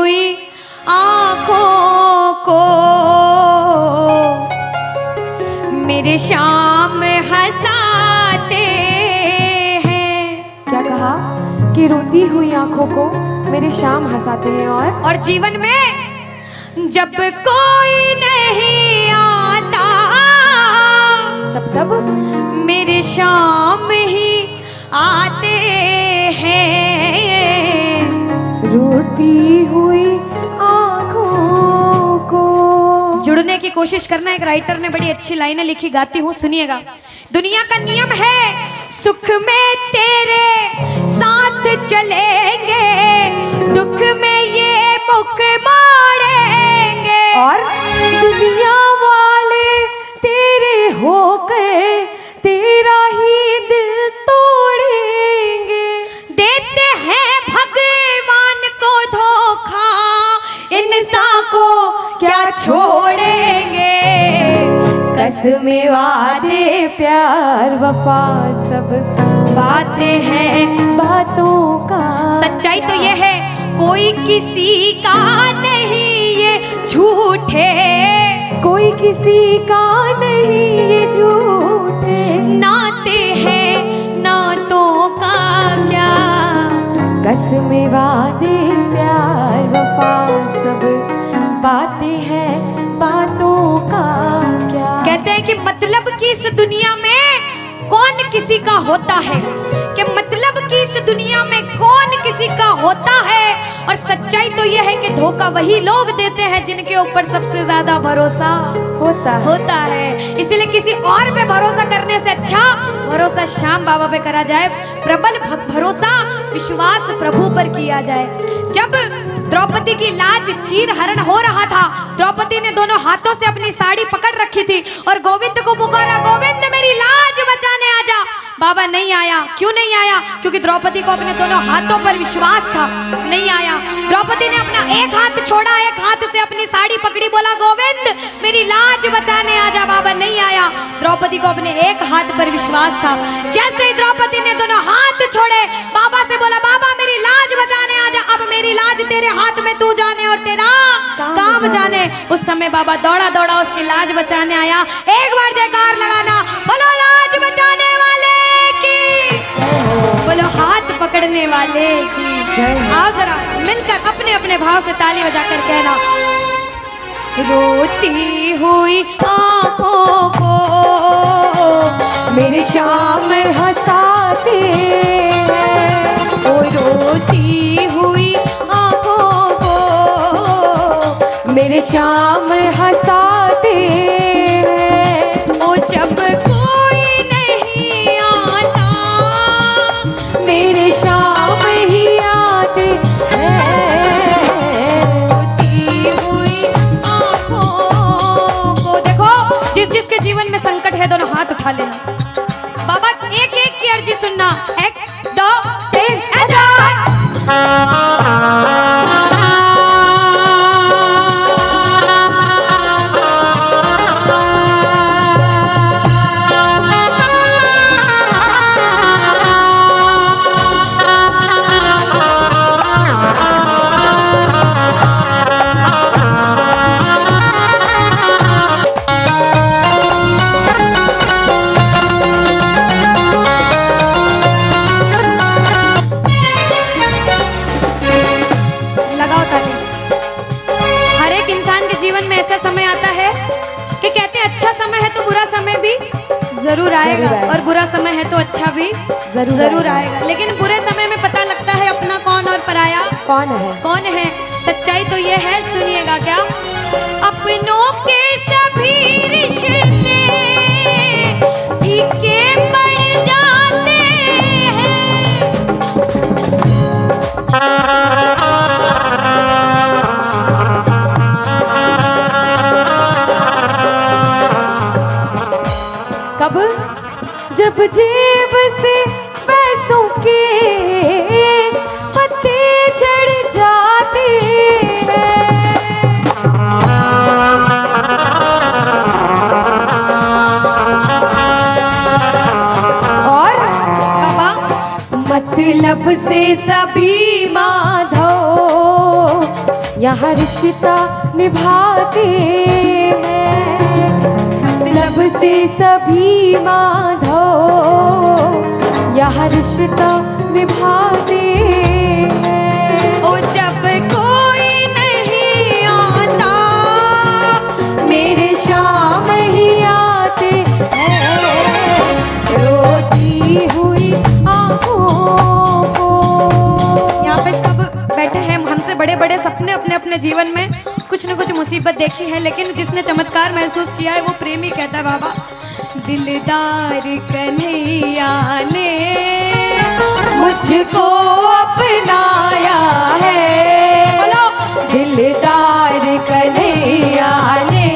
हुई आंखों को मेरे शाम हंसाते हैं। क्या कहा कि रोती हुई आंखों को मेरे शाम हंसाते हैं। और जीवन में जब कोई नहीं आता तब मेरे शाम ही आते हैं। रोती हुई आंखों को। जुड़ने की कोशिश करना। एक राइटर ने बड़ी अच्छी लाइनें लिखी, गाती हूँ, सुनिएगा। दुनिया का नियम है सुख में तेरे साथ चलेंगे, दुख में ये मुख मोड़ेंगे। और दुनिया वाले तेरे होकर तेरा ही दिल तोड़ेंगे। देते हैं भगवान को धोखा, इंसान को क्या छोड़ेंगे। कसमें वादे प्यार वफा सब बातें हैं बातों का। सच्चाई तो ये है कोई किसी का नहीं ये झूठे, कोई किसी का नहीं ये झूठे। नाते हैं नातों का क्या। कसमें वादे प्यार वफा सब बातें हैं बातों का क्या। कहते हैं कि मतलब की इस दुनिया में कौन किसी का होता है, कि मतलब कि इस दुनिया में कौन किसी का होता है। और सच्चाई तो यह है कि धोखा वही लोग देते हैं जिनके ऊपर सबसे ज्यादा भरोसा होता है। इसलिए किसी और पे भरोसा करने से अच्छा भरोसा श्याम बाबा पे करा जाए। प्रबल भरोसा विश्वास प्रभु पर किया जाए। जब द्रौपदी की लाज चीर हरण हो रहा था, द्रौपदी ने दोनों हाथों से अपनी साड़ी पकड़ रखी थी और गोविंद को पुकारा, गोविंद मेरी लाज बचाने आजा। बाबा नहीं आया। क्यों नहीं आया? क्योंकि द्रौपदी को अपने दोनों हाथों पर विश्वास था। नहीं आया। द्रौपदी ने अपना एक हाथ छोड़ा, एक हाथ से अपनी साड़ी पकड़ी, बोला गोविंद मेरी लाज बचाने आजा। बाबा नहीं आया। द्रौपदी को अपने एक हाथ पर विश्वास था। जैसे ही द्रौपदी ने दोनों हाथ छोड़े, बाबा से बोला बाबा मेरी लाज बचाने आजा। अब मेरी लाज तेरे हाथ में, तू जाने और तेरा काम जाने। उस समय बाबा दौड़ा दौड़ा उसकी लाज बचाने आया। एक बार जयकार लगाना, बोलो लाज बचाने वाले की, बोलो हाथ पकड़ने वाले की जय। आओ जरा मिलकर अपने अपने भाव से ताली बजाकर कहना, रोती हुई आंखों को मेरे शाम हंसाते हैं। ओ रोती हुई आंखों को मेरे शाम हंसाते हैं। ओ जब कोई नहीं आता मेरे शाम ही आते हैं। रोती हुई आंखों को। देखो जिस जिसके जीवन में संकट है दोनों हाथ उठा लेना। बाबा एक एक की अर्जी सुनना। 1 2 3 जीवन में ऐसा समय आता है कि कहते हैं अच्छा समय है तो बुरा समय भी जरूर आएगा, और बुरा समय है तो अच्छा भी जरूर आएगा। लेकिन बुरे समय में पता लगता है अपना कौन और पराया कौन है। सच्चाई तो ये है, सुनिएगा क्या, अपनों के सभी रिश्ते फीके पड़ जाते हैं। कब? जब जेब से पैसों के पत्ते झड़ जाते हैं। और बाबा मतलब से सभी माधव यहाँ रिश्ता निभाते हैं, मतलब से सभी माधो यहाँ रिश्ता निभाते हैं। ओ जब कोई नहीं आता मेरे शाम ही आते हैं, रोती हुई आँखों को। यहाँ पे सब बैठे हैं, हमसे बड़े बड़े सपने अपने अपने जीवन में कुछ न कुछ मुसीबत देखी है, लेकिन जिसने चमत्कार महसूस किया है वो प्रेमी कहता है बाबा, दिलदार कन्हैया ने मुझको अपनाया है, बोलो दिलदार कन्हैया ने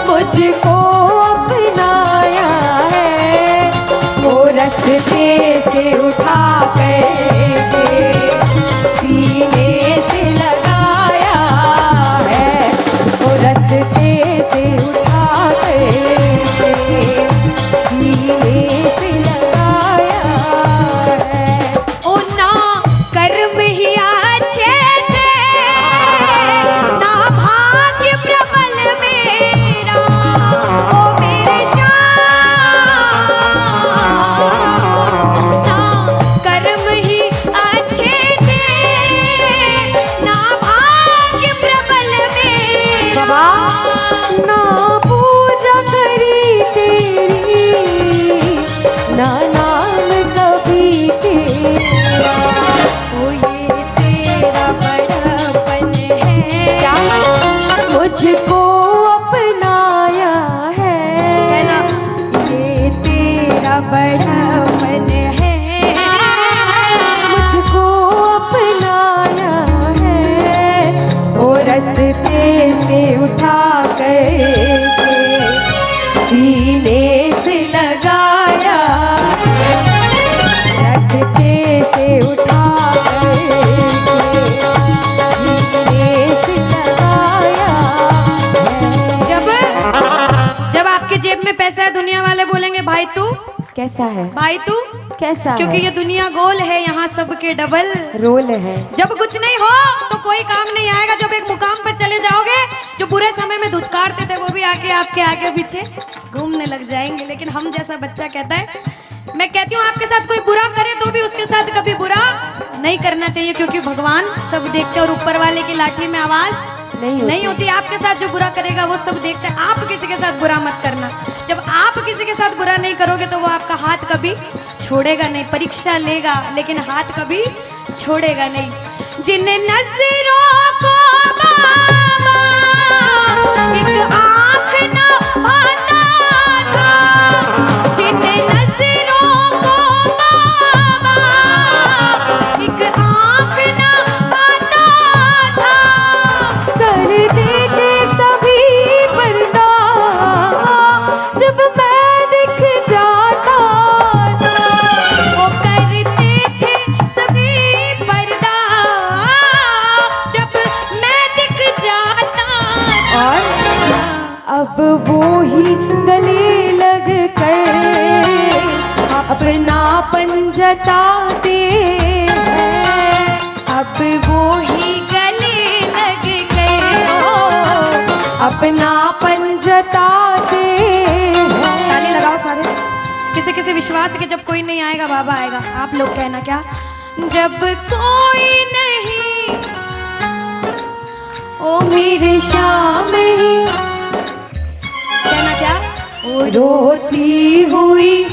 मुझको अपनाया है, वो रस्ते से उठा कर सीने से लगाया है, वो रस्ते से उठा कर सीने से लगाया है। ओ ना कर्म ही अच्छे थे, ना भाग्य प्रबल मेरा, ओ मेरे श्याम, ना कर्म ही अच्छे थे, ना भाग्य प्रबल मेरा। बाबा ना पूजा करी तेरी, ना नाम कभी तेरा, ओ ये तेरा बड़पन है, क्या मुझको अपनाया है, कहना ये तेरा बड़पन है, मुझको अपनाया है, वो रस्ते से उठा कर सीने से लगाया, रस्ते से उठा कर सीने से लगाया है। जब आपके जेब में पैसा है दुनिया वाले बोलेंगे भाई तू, कैसा है, भाई तू, कैसा क्योंकि है? ये दुनिया गोल है, यहाँ सबके डबल रोल है। जब कुछ नहीं हो तो कोई काम नहीं आएगा, जब एक मुकाम पर चले जाओगे जो बुरे समय में धुतकारते थे वो भी आके आपके आगे पीछे घूमने लग जाएंगे। लेकिन हम जैसा बच्चा कहता है, मैं कहती हूँ आपके साथ कोई बुरा करे तो भी उसके साथ कभी बुरा नहीं करना चाहिए, क्योंकि भगवान सब देखते हैं और ऊपर वाले की लाठी में आवाज नहीं होती। आपके साथ जो बुरा करेगा वो सब देखते हैं, आप किसी के साथ बुरा मत करना। जब आप किसी के साथ बुरा नहीं करोगे तो वो आपका हाथ कभी छोड़ेगा नहीं, परीक्षा लेगा लेकिन हाथ कभी छोड़ेगा नहीं। जिन नजरों को बाबा एक आँख न पाता था, जिन नजरों को बाबा एक आँख न पाता था, कर देते सभी पर्दा जब मैं दिख जाता था, वो करते थे सभी पर्दा जब मैं दिख जाता था। और अब वो ही गले लग कर अपनापन जताते हैं, अब वो ही गले लग गए, अपनापन जताते हैं। ताली लगाओ सारे। किसी किसी विश्वास के जब कोई नहीं आएगा बाबा आएगा। आप लोग कहना क्या, जब कोई नहीं ओ मेरे शाम ही, कहना क्या, ओ रोती हुई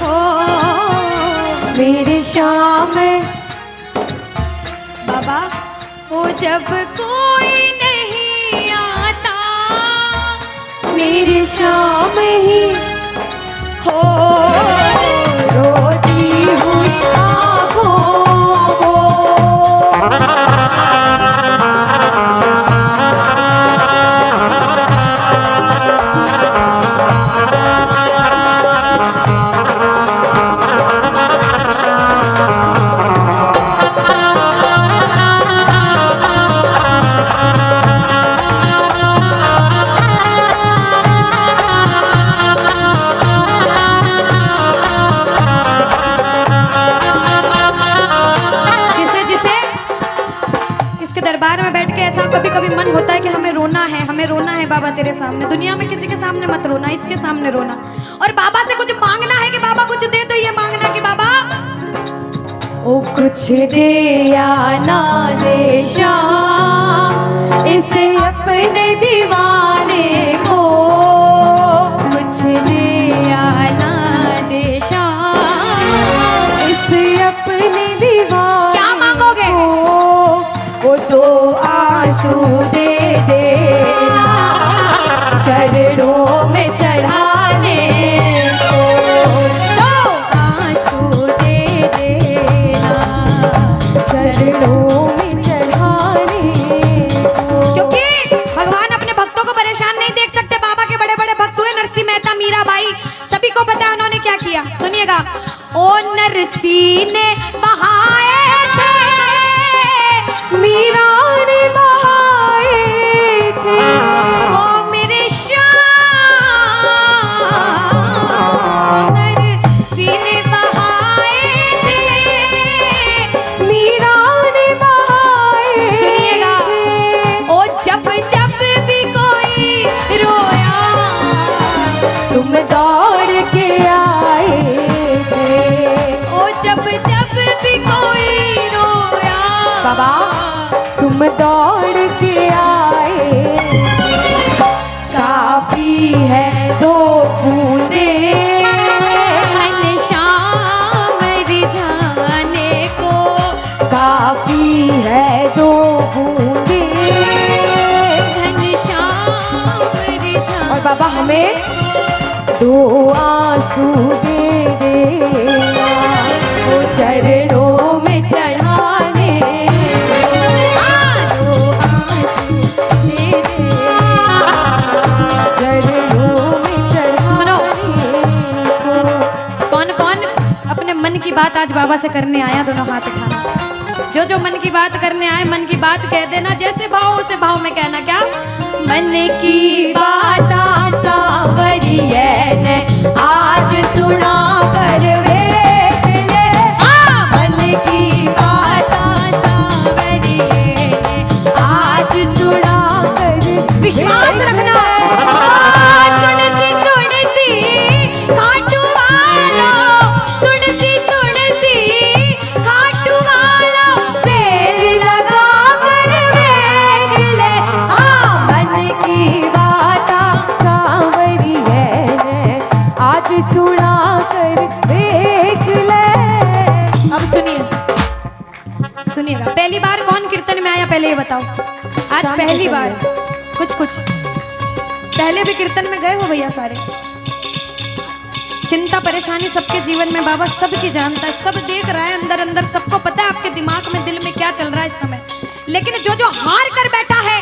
हो मेरे शाम, बाबा हो जब कोई नहीं आता मेरे शाम ही हो, रोती हुई आँखों को। दरबार में बैठ के ऐसा कभी कभी मन होता है कि हमें रोना है बाबा तेरे सामने। दुनिया में किसी के सामने मत रोना, इसके सामने रोना। और बाबा से कुछ मांगना है कि बाबा कुछ दे, तो ये मांगना कि बाबा ओ कुछ दे या ना दे श्याम इस अपने दीवाने को, कुछ दे या ना दे श्याम इस अपने दीवाने क्या मांगोगे? वो तो आंसू दे देना चरणों में चढ़ाने को, तो आंसू दे देना चरणों में चढ़ाने को। क्योंकि भगवान अपने भक्तों को परेशान नहीं देख सकते। बाबा के बड़े बड़े भक्त हुए नरसिंह मेहता, मीराबाई, सभी को पता है उन्होंने क्या किया। सुनिएगा। ओ नरसिंह ने बहाए थे, मीरा ने बहाए थे, ओ मेरे श्याम नरसिंह ने बहाए थे, मीरा ने बहाए। सुनिएगा। ओ जब जब भी कोई रोया तुम दौड़ के आए थे, ओ जब जब भी कोई रोया बाबा तुम दौड़ के आए, काफी है दो बूंदे घनश्याम रिझाने को, काफी है दो बूंदे। घनश्याम रिझाने। और बाबा हमें दो आंसू दे देना वो चरणों में चढ़ाने, दो आंसू दे दे। चरणों में सुनो। चढ़ाने को। कौन कौन अपने मन की बात आज बाबा से करने आया? दोनों हाथ उठाना। जो जो मन की बात करने आए, मन की बात कह देना। जैसे भाव उसे भाव में कहना। क्या? मन की बात सावरिये ने आज सुना कर वेख ले। मन की बात सावरिये ने आज सुना कर। विश्वास रखना। सुन सी खाटू वाला, सुन सी खाटू वाला, देर लगा कर वेख ले। मन की बात सांवरिये ने आज सुना कर देख ले। अब सुनिएगा। पहली बार कौन कीर्तन में आया पहले ये बताओ। आज शाम पहली को बार। कुछ पहले भी कीर्तन में गए हो भैया सारे? चिंता परेशानी सबके जीवन में बाबा सबकी जानता है, सब देख रहा है अंदर अंदर, सबको पता है आपके दिमाग में दिल में क्या चल रहा है इस समय। लेकिन जो जो हार कर बैठा है,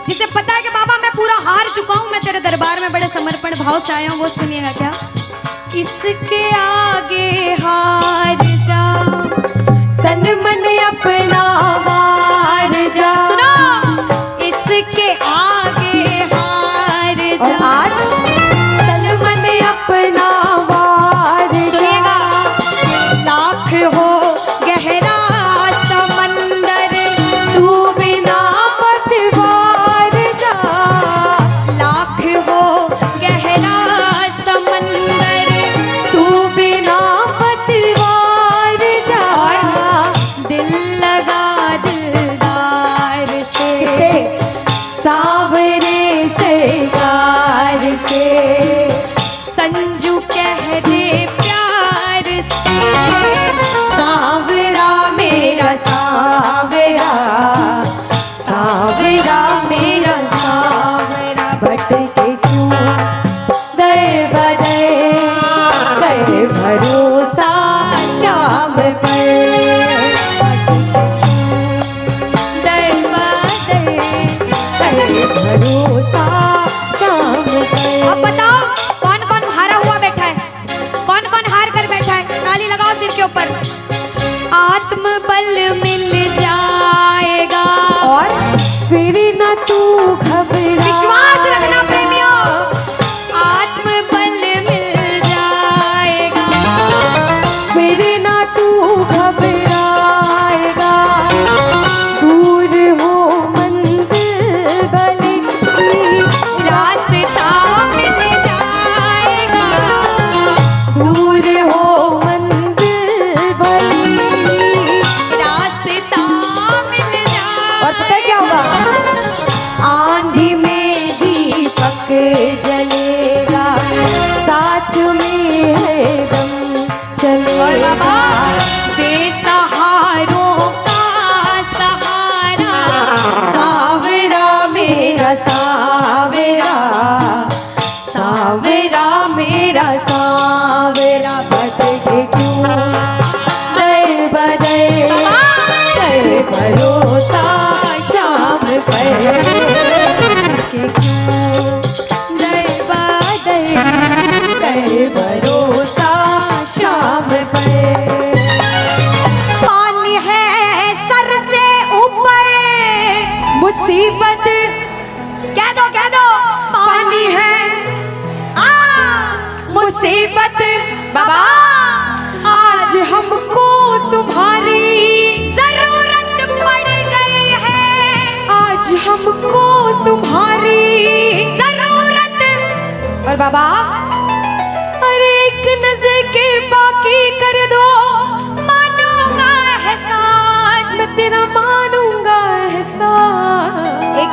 जिसे पता है कि बाबा मैं पूरा हार चुका हूं, मैं तेरे दरबार में बड़े समर्पण भाव से आया हूं, वो सुनिएगा। क्या? इसके आगे हार जा, तन मन अपना वार जा। सुनो। इसके आगे हार और जा। आज तन मन अपना वार जा। सुनिएगा। लाख हो गहरा समंदर, तू बिना पतवार जा। लाख हो गहरा समंदर, तू बिना पतवार जा। दिल लगा दे मुसीबत कह दो पानी है, मुसीबत बाबा आज हमको तुम्हारी जरूरत पड़ गई है, आज हमको तुम्हारी जरूरत। और बाबा अरे एक नजर के बाकी कर दो, मानूंगा एहसान, मैं तेरा मानूंगा एहसान।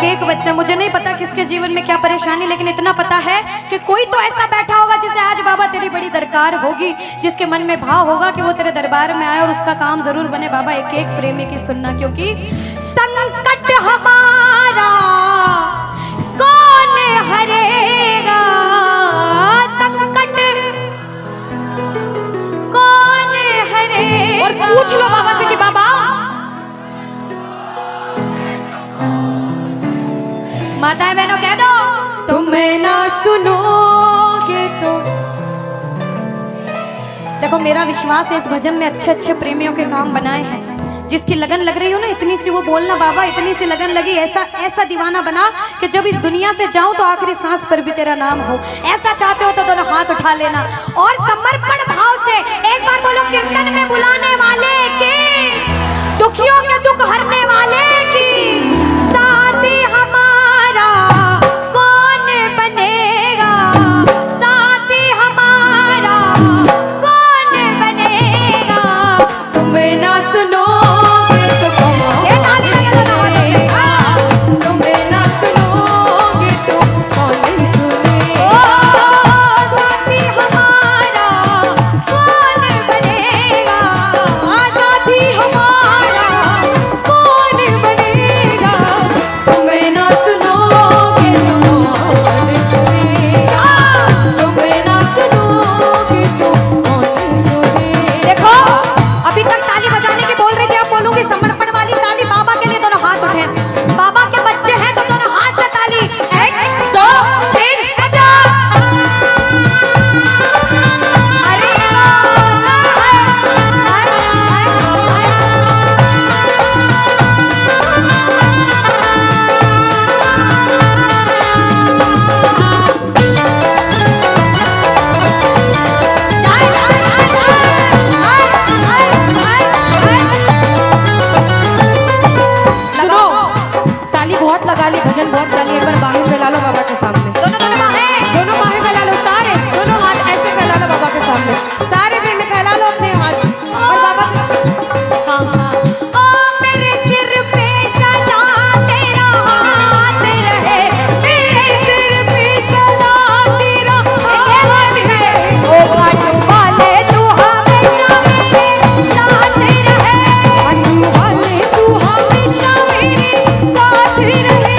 एक बच्चा, मुझे नहीं पता किसके जीवन में क्या परेशानी, लेकिन इतना पता है कि कोई तो ऐसा बैठा होगा जिसे आज बाबा तेरी बड़ी दरकार होगी, जिसके मन में भाव होगा कि वो तेरे दरबार में आए और उसका काम जरूर बने। बाबा एक एक प्रेमी की सुनना, क्योंकि संकट हमारा कौन हरेगा, संकट कौन हरेगा। और पूछ लो बाबा से कि बाबा माताएं बहनों कह दो, तुम ना सुनोगे तो। देखो मेरा विश्वास है इस भजन में अच्छे अच्छे प्रेमियों के काम बनाए हैं। जिसकी लगन लग रही हो ना, इतनी सी वो बोलना बाबा, इतनी सी लगन लगी, ऐसा ऐसा दीवाना बना कि जब इस दुनिया से जाऊं तो आखिरी सांस पर भी तेरा नाम हो। ऐसा चाहते हो तो दोनों हाथ उठा लेना और समर्पण भाव से एक बार बोलो, कीर्तन में बुलाने वाले की, दुखियों के दुख हरने वाले की, साथी हमारा कौन बनेगा, साथी हमारा कौन बनेगा। तुम ना सुनोगे तो कौन ये ताली लगे सुनेगा, तुम ना सुनोगे तो कौन सुनेगा। ओ साथी हमारा कौन बनेगा, साथी हमारा कौन बनेगा, तुम ना सुनोगे तो कौन सुनेगा, तुम ना सुनोगे तो कौन सुनेगा। देखो अभी तक ताली बजाने की बोल रही थी, अब बोलूंगी समर्पण वाली ताली। बाबा के लिए दोनों हाथ उठे, बाबा के बच्चे हैं तो दोनों हाथ से ताली, 1 2 3 बजा। अरे सुनो, ताली बहुत लगा ली, भजन बहुत गा ली, एक बार बाहें फैला लो बाबा के सामने। दोनों दोनों बाहें, दोनों बाहें फैला लो, सारे दोनों हाथ ऐसे फैला लो बाबा के सामने, सारे प्रेमी फैला लो अपने हाथ और बाबा से हाँ हाँ। ओ मेरे सिर पे सदा तेरा हाथ रहे, मेरे सिर पे सदा तेरा हाथ है, ओ खाटू वाले तू हमेशा मेरे साथ रहे, खाटू वाले तू हमेशा मेरे साथ रहे।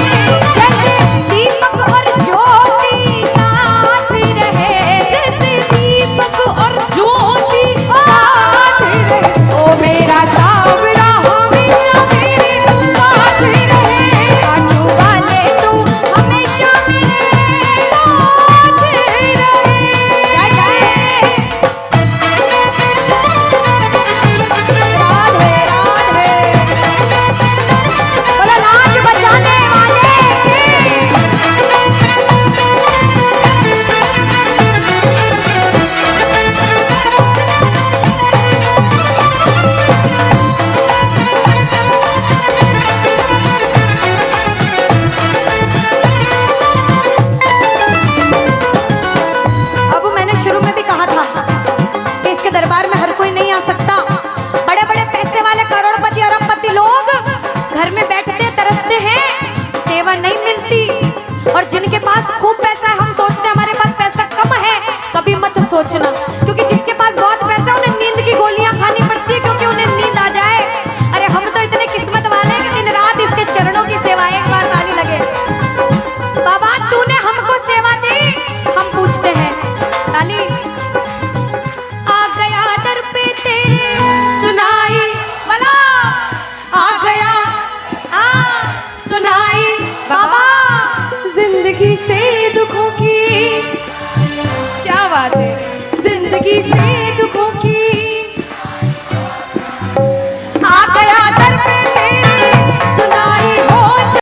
जैसे दीपक और ज्योति साथ रहे, जैसे दीपक और ज्योति साथ रहे, ओ मेरा सावरा हमेशा मेरे साथ रहे। खाटू वाले तू हमेशा मेरे साथ रहे। जय जय राधे राधे, बोलो लाज बचाने वाले की। अब मैंने शुरू में भी कहा था कि इसके दरबार में हर कोई नहीं आ सकता। बड़े बड़े पैसे वाले करोड़पति अरबपति लोग घर में बैठते तरसते हैं, सेवा नहीं मिलती। और जिनके पास खूब पैसा है, हम सोचते हैं हमारे पास पैसा कम है, कभी मत सोचना, क्योंकि जिसके पास बहुत पैसा है उन्हें नींद की गोलियां खानी पड़ती है, क्योंकि उन्हें नींद आ जाए। अरे हम तो इतने किस्मत वाले हैं कि दिन रात इसके चरणों की सेवा, एक बार ताली लगे। बाबा तूने हमको सेवा दी, हम पूछते हैं ताली। आ गया दर पे तेरे सुनाई वाला, आ गया सुनाई बाबा। जिंदगी से दुखों की, क्या बात है, जिंदगी से दुखों